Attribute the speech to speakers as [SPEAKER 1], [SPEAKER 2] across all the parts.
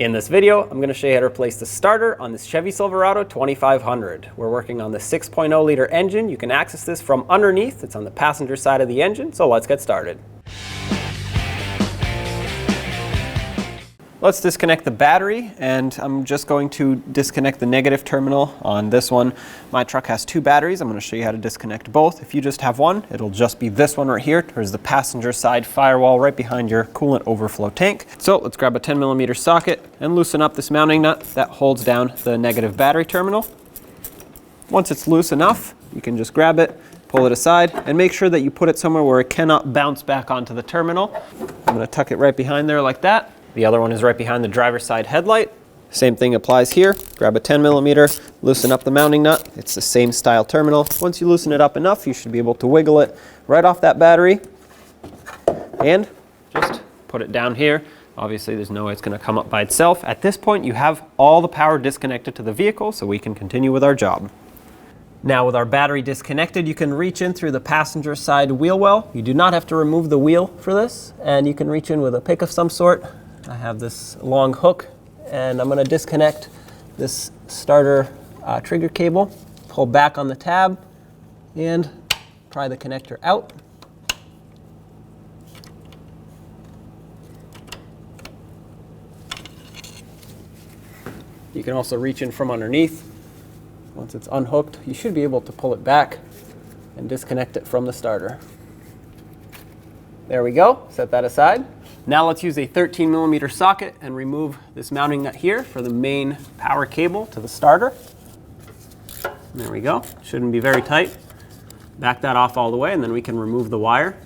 [SPEAKER 1] In this video, I'm going to show you how to replace the starter on this Chevy Silverado 2500. We're working on the 6.0 liter engine. You can access this from underneath. It's on the passenger side of the engine, so let's get started. Let's disconnect the battery, and I'm just going to disconnect the negative terminal on this one. My truck has two batteries. I'm going to show you how to disconnect both. If you just have one, it'll just be this one right here towards the passenger side firewall right behind your coolant overflow tank. So let's grab a 10mm socket and loosen up this mounting nut that holds down the negative battery terminal. Once it's loose enough, you can just grab it, pull it aside, and make sure that you put it somewhere where it cannot bounce back onto the terminal. I'm going to tuck it right behind there like that. The other one is right behind the driver's side headlight. Same thing applies here. Grab a 10mm, loosen up the mounting nut. It's the same style terminal. Once you loosen it up enough, you should be able to wiggle it right off that battery and just put it down here. Obviously, there's no way it's going to come up by itself. At this point, you have all the power disconnected to the vehicle, so we can continue with our job. Now with our battery disconnected, you can reach in through the passenger side wheel well. You do not have to remove the wheel for this, and you can reach in with a pick of some sort. I have this long hook, and I'm going to disconnect this starter trigger cable, pull back on the tab, and pry the connector out. You can also reach in from underneath. Once it's unhooked, you should be able to pull it back and disconnect it from the starter. There we go. Set that aside. Now let's use a 13mm socket and remove this mounting nut here for the main power cable to the starter. There we go. Shouldn't be very tight. Back that off all the way, and then we can remove the wire.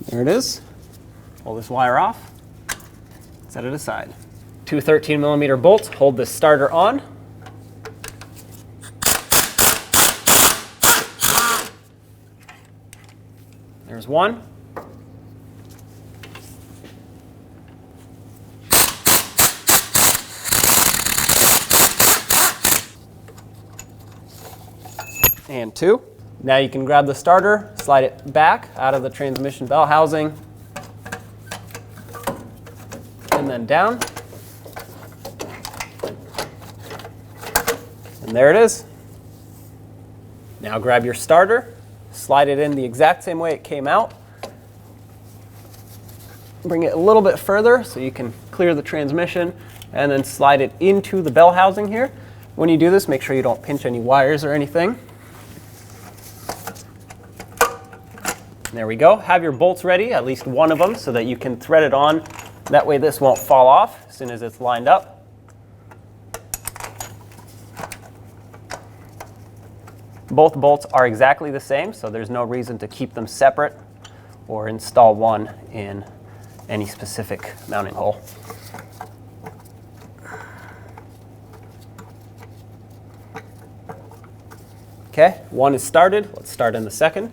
[SPEAKER 1] There it is. Pull this wire off. Set it aside. Two 13mm bolts hold this starter on. There's one. And two. Now you can grab the starter, slide it back out of the transmission bell housing, and then down. And there it is. Now grab your starter, slide it in the exact same way it came out. Bring it a little bit further so you can clear the transmission, and then slide it into the bell housing here. When you do this, make sure you don't pinch any wires or anything. There we go. Have your bolts ready, at least one of them, so that you can thread it on. That way this won't fall off as soon as it's lined up. Both bolts are exactly the same, so there's no reason to keep them separate or install one in any specific mounting hole. Okay, one is started. Let's start in the second.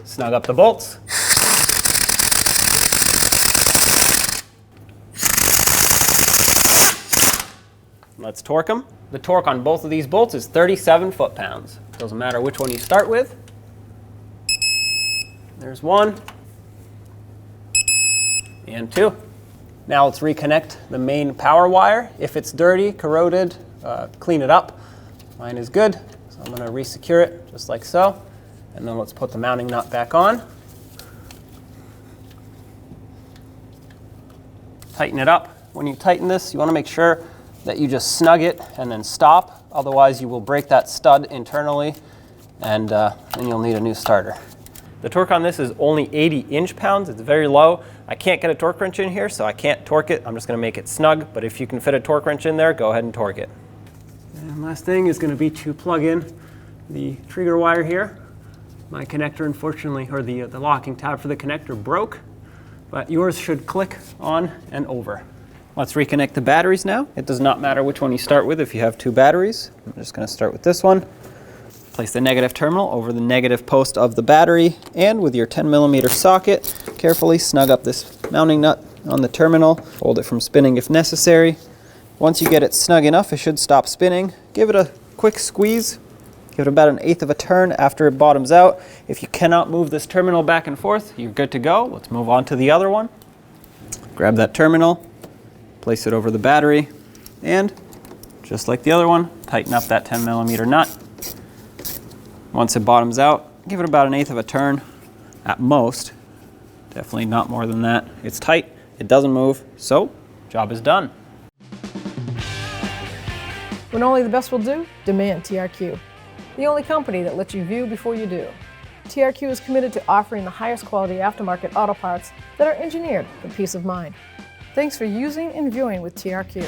[SPEAKER 1] Snug up the bolts. Let's torque them. The torque on both of these bolts is 37 foot-pounds. Doesn't matter which one you start with. There's one. And two. Now let's reconnect the main power wire. If it's dirty, corroded, clean it up. Mine is good, so I'm going to resecure it just like so. And then let's put the mounting nut back on. Tighten it up. When you tighten this, you want to make sure that you just snug it and then stop. Otherwise, you will break that stud internally, and then you'll need a new starter. The torque on this is only 80 inch-pounds. It's very low. I can't get a torque wrench in here, so I can't torque it. I'm just going to make it snug, but if you can fit a torque wrench in there, go ahead and torque it. And last thing is going to be to plug in the trigger wire here. My connector, unfortunately, or the locking tab for the connector broke, but yours should click on and over. Let's reconnect the batteries now. It does not matter which one you start with if you have two batteries. I'm just going to start with this one. Place the negative terminal over the negative post of the battery, and with your 10mm socket, carefully snug up this mounting nut on the terminal. Hold it from spinning if necessary, Once you get it snug enough, it should stop spinning. Give it a quick squeeze. Give it about 1/8 of a turn after it bottoms out. If you cannot move this terminal back and forth, you're good to go. Let's move on to the other one. Grab that terminal, place it over the battery, and just like the other one, tighten up that 10mm nut. Once it bottoms out, give it about 1/8 of a turn at most. Definitely not more than that. It's tight, it doesn't move, so job is done.
[SPEAKER 2] When only the best will do, demand TRQ. The only company that lets you view before you do. TRQ is committed to offering the highest quality aftermarket auto parts that are engineered for peace of mind. Thanks for using and viewing with TRQ.